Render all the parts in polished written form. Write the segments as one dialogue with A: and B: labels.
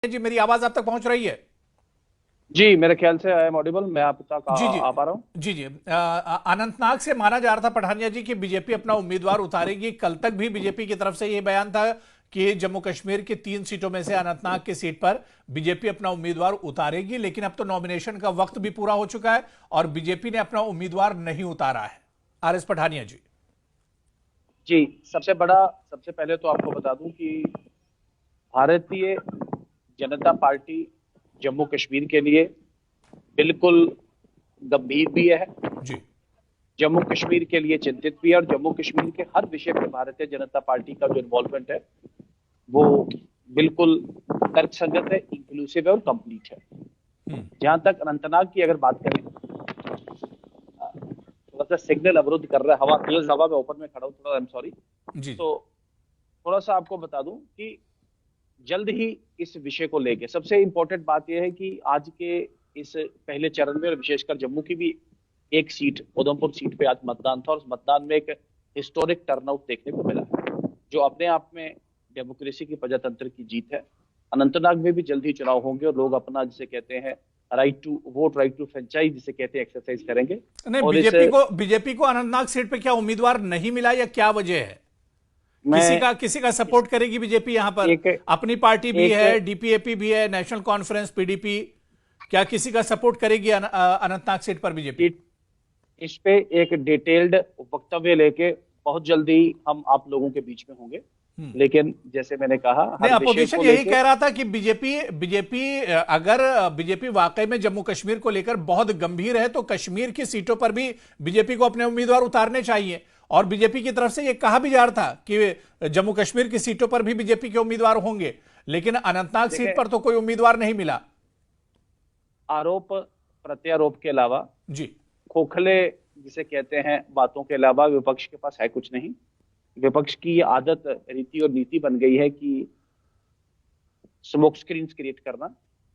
A: जी मेरी आवाज आप तक पहुंच रही है?
B: जी मेरे ख्याल से आई एम ऑडिबल। मैं आप तक
A: जी जी।
B: आ पा रहा हूँ।
A: जी जी। अनंतनाग से माना जा रहा था पठानिया जी कि बीजेपी अपना उम्मीदवार उतारेगी। कल तक भी बीजेपी की तरफ से यह बयान था कि जम्मू कश्मीर की 3 सीटों में से अनंतनाग की सीट पर बीजेपी अपना उम्मीदवार उतारेगी, लेकिन अब तो नॉमिनेशन का वक्त भी पूरा हो चुका है और बीजेपी ने अपना उम्मीदवार नहीं उतारा है। आर एस पठानिया जी।
B: जी, सबसे पहले तो आपको बता दूं कि भारतीय जनता पार्टी जम्मू कश्मीर के लिए बिल्कुल गंभीर भी है,
A: जी।
B: जम्मू कश्मीर के लिए चिंतित भी है, और जम्मू कश्मीर के हर विषय पे भारतीय जनता पार्टी का जो इन्वॉल्वमेंट है वो बिल्कुल तर्कसंगत है, इंक्लूसिव है और कंप्लीट है।
A: हम्म।
B: जहां तक अनंतनाग की अगर बात करें, थोड़ा सा सिग्नल अवरुद्ध कर रहा है, हवा तेज हवा में ओपन में खड़ा हूँ, थोड़ा आई एम सॉरी।
A: जी।
B: तो थोड़ा सा आपको बता दूं कि जल्द ही इस विषय को लेके सबसे इंपॉर्टेंट बात यह है कि आज के इस पहले चरण में, और विशेषकर जम्मू की भी एक सीट, उधमपुर सीट पे आज मतदान था, और उस मतदान में एक हिस्टोरिक टर्नआउट देखने को मिला है, जो अपने आप में डेमोक्रेसी की प्रजातंत्र की जीत है। अनंतनाग में भी जल्द ही चुनाव होंगे और लोग अपना, जिसे कहते हैं right to vote, right to franchise जिसे कहते हैं, एक्सरसाइज करेंगे।
A: नहीं,
B: और इस
A: बीजेपी को अनंतनाग सीट पे क्या उम्मीदवार नहीं मिला या क्या वजह है?
B: मैं
A: किसी का
B: इस
A: सपोर्ट करेगी बीजेपी यहां पर?
B: एक
A: अपनी पार्टी भी
B: एक
A: है, डीपीएपी भी है, नेशनल कॉन्फ्रेंस पीडीपी। क्या किसी का सपोर्ट करेगी अनंतनाग सीट पर बीजेपी?
B: इस पे एक डिटेल्ड वक्तव्य लेके बहुत जल्दी हम आप लोगों के बीच में होंगे।
A: हम्म।
B: लेकिन जैसे मैंने कहा,
A: नहीं,
B: हर विषय
A: अपोजिशन
B: को
A: यही
B: लेके
A: कह रहा था कि बीजेपी बीजेपी अगर बीजेपी वाकई में जम्मू कश्मीर को लेकर बहुत गंभीर है तो कश्मीर की सीटों पर भी बीजेपी को अपने उम्मीदवार उतारने चाहिए। और बीजेपी की तरफ से यह कहा भी जा रहा था कि जम्मू कश्मीर की सीटों पर भी बीजेपी के उम्मीदवार होंगे, लेकिन अनंतनाग सीट
B: देखें,
A: पर तो कोई उम्मीदवार नहीं मिला।
B: आरोप प्रत्यारोप के अलावा,
A: जी।
B: खोखले जिसे कहते हैं बातों के अलावा विपक्ष के पास है कुछ नहीं। विपक्ष की ये आदत, रीति और नीति बन गई है कि स्मोक स्क्रीन क्रिएट करना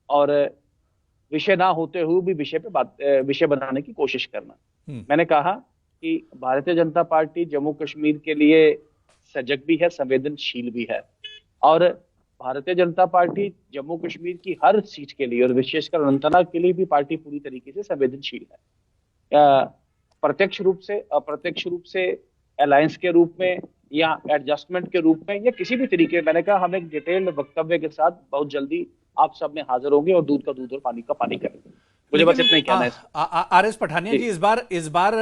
B: और विषय ना होते हुए भी विषय बनाने की कोशिश करना।
A: हम्म।
B: मैंने कहा कि भारतीय जनता पार्टी जम्मू कश्मीर के लिए सजग भी है, संवेदनशील भी है, और भारतीय जनता पार्टी जम्मू कश्मीर की हर सीट के लिए और विशेषकर अनंतनाग के लिए भी पार्टी पूरी तरीके से संवेदनशील है। प्रत्यक्ष रूप से, अप्रत्यक्ष रूप से, अलायंस के रूप में या एडजस्टमेंट के रूप में या किसी भी तरीके, मैंने कहा हम एक डिटेल्ड वक्तव्य के साथ बहुत जल्दी आप सब में हाजिर होंगे और दूध का दूध और पानी का पानी करेंगे। मुझे बस
A: लेकिन
B: इतना ही कहना है इसमें।
A: आर एस पठानिया
B: जी,
A: जी, इस बार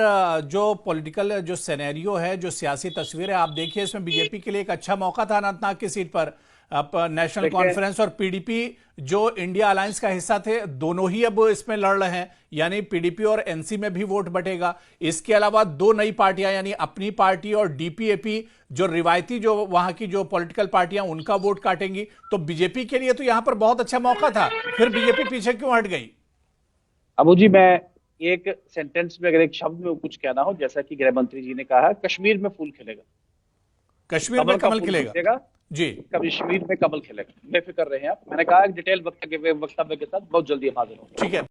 A: जो पॉलिटिकल जो सिनेरियो है, जो सियासी तस्वीर है, आप देखिए इसमें बीजेपी के लिए एक अच्छा मौका था अनंतनाग की सीट पर। अब नेशनल
B: देखिए,
A: कॉन्फ्रेंस और पीडीपी जो इंडिया अलायंस का हिस्सा थे, दोनों ही अब इसमें लड़ रहे हैं, यानी पीडीपी और एनसी में भी वोट बटेगा। इसके अलावा दो नई पार्टियां यानी अपनी पार्टी और डीपीएपी, जो रिवायती जो वहां की जो पॉलिटिकल पार्टियां, उनका वोट काटेंगी। तो बीजेपी के लिए तो यहां पर बहुत अच्छा मौका था, फिर बीजेपी पीछे क्यों हट गई?
B: अबू जी, मैं एक सेंटेंस में, अगर एक शब्द में कुछ कहना हो, जैसा कि गृह मंत्री जी ने कहा, कश्मीर में फूल खिलेगा,
A: कश्मीर में
B: कमल का
A: कमल
B: फूल
A: खिलेगा।
B: खिलेगा,
A: जी।
B: कश्मीर में कमल खिलेगा। बेफिक्र रहे हैं आप। मैंने कहा एक डिटेल वक्तव्य के साथ बहुत जल्दी हम हाजिर होंगे।
A: ठीक है।